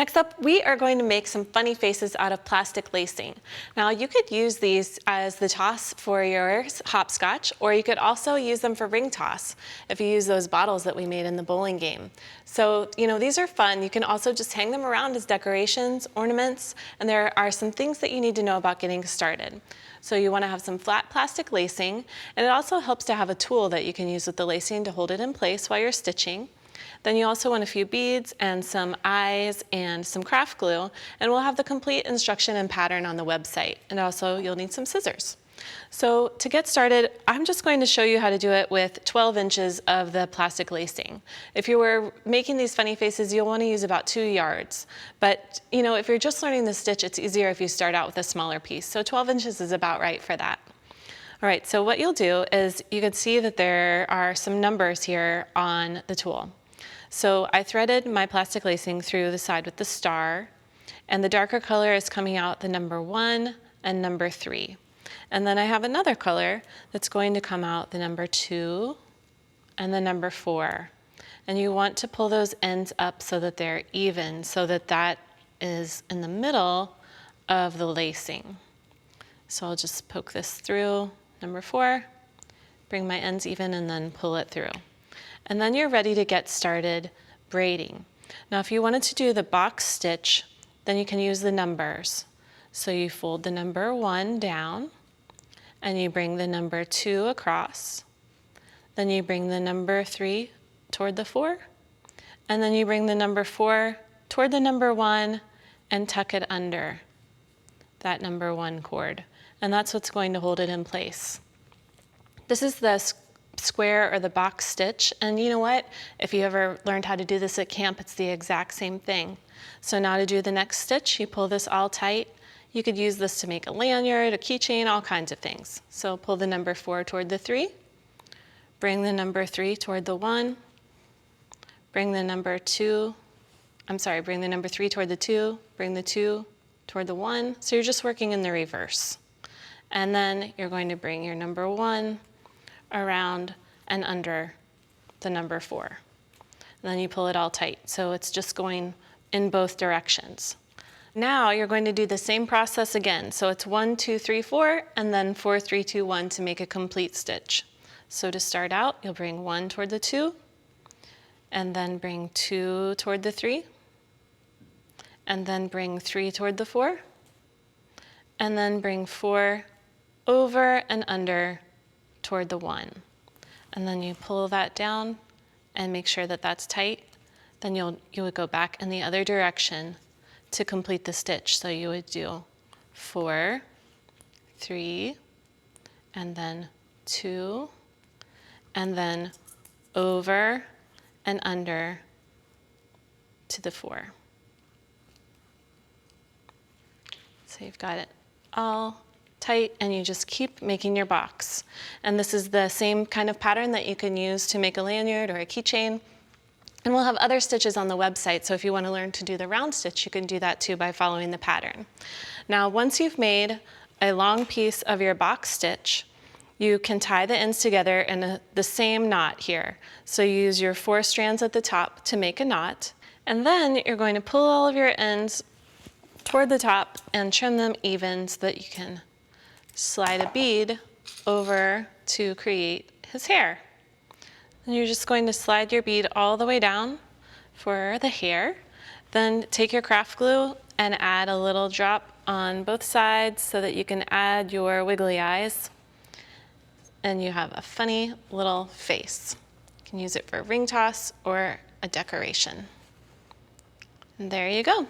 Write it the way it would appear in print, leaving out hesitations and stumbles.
Next up, we are going to make some funny faces out of plastic lacing. Now, you could use these as the toss for your hopscotch, or you could also use them for ring toss if you use those bottles that we made in the bowling game. So, these are fun. You can also just hang them around as decorations, ornaments, and there are some things that you need to know about getting started. So you want to have some flat plastic lacing, and it also helps to have a tool that you can use with the lacing to hold it in place while you're stitching. Then you also want a few beads and some eyes and some craft glue, and we'll have the complete instruction and pattern on the website. And also you'll need some scissors. So to get started, I'm just going to show you how to do it with 12 inches of the plastic lacing. If you were making these funny faces, you'll want to use about 2 yards. But if you're just learning the stitch, it's easier if you start out with a smaller piece. So 12 inches is about right for that. All right, so what you'll do is you can see that there are some numbers here on the tool. So I threaded my plastic lacing through the side with the star, and the darker color is coming out the number 1 and number 3. And then I have another color that's going to come out the number 2 and the number 4. And you want to pull those ends up so that they're even, so that that is in the middle of the lacing. So I'll just poke this through number 4, bring my ends even, and then pull it through. And then you're ready to get started braiding. Now, if you wanted to do the box stitch, then you can use the numbers. So you fold the number 1 down, and you bring the number 2 across. Then you bring the number 3 toward the 4, and then you bring the number 4 toward the number 1 and tuck it under that number 1 cord. And that's what's going to hold it in place. This is the square or the box stitch, and you know what? If you ever learned how to do this at camp, it's the exact same thing. So now to do the next stitch, you pull this all tight. You could use this to make a lanyard, a keychain, all kinds of things. So pull the number 4 toward the 3, bring the number 3 toward the 1, bring the number 3 toward the 2, bring the 2 toward the 1. So you're just working in the reverse. And then you're going to bring your number 1 around and under the number 4. And then you pull it all tight. So it's just going in both directions. Now you're going to do the same process again. So it's 1, 2, 3, 4, and then 4, 3, 2, 1 to make a complete stitch. So to start out, you'll bring 1 toward the 2, and then bring 2 toward the 3, and then bring 3 toward the 4, and then bring 4 over and under toward the 1. And then you pull that down and make sure that that's tight. Then you would go back in the other direction to complete the stitch. So you would do 4, 3, and then 2, and then over and under to the 4. So you've got it all tight, and you just keep making your box. And this is the same kind of pattern that you can use to make a lanyard or a keychain. And we'll have other stitches on the website, so if you want to learn to do the round stitch, you can do that too by following the pattern. Now, once you've made a long piece of your box stitch, you can tie the ends together in the same knot here. So you use your 4 strands at the top to make a knot, and then you're going to pull all of your ends toward the top and trim them even so that you can slide a bead over to create his hair. And you're just going to slide your bead all the way down for the hair. Then take your craft glue and add a little drop on both sides so that you can add your wiggly eyes. And you have a funny little face. You can use it for a ring toss or a decoration. And there you go.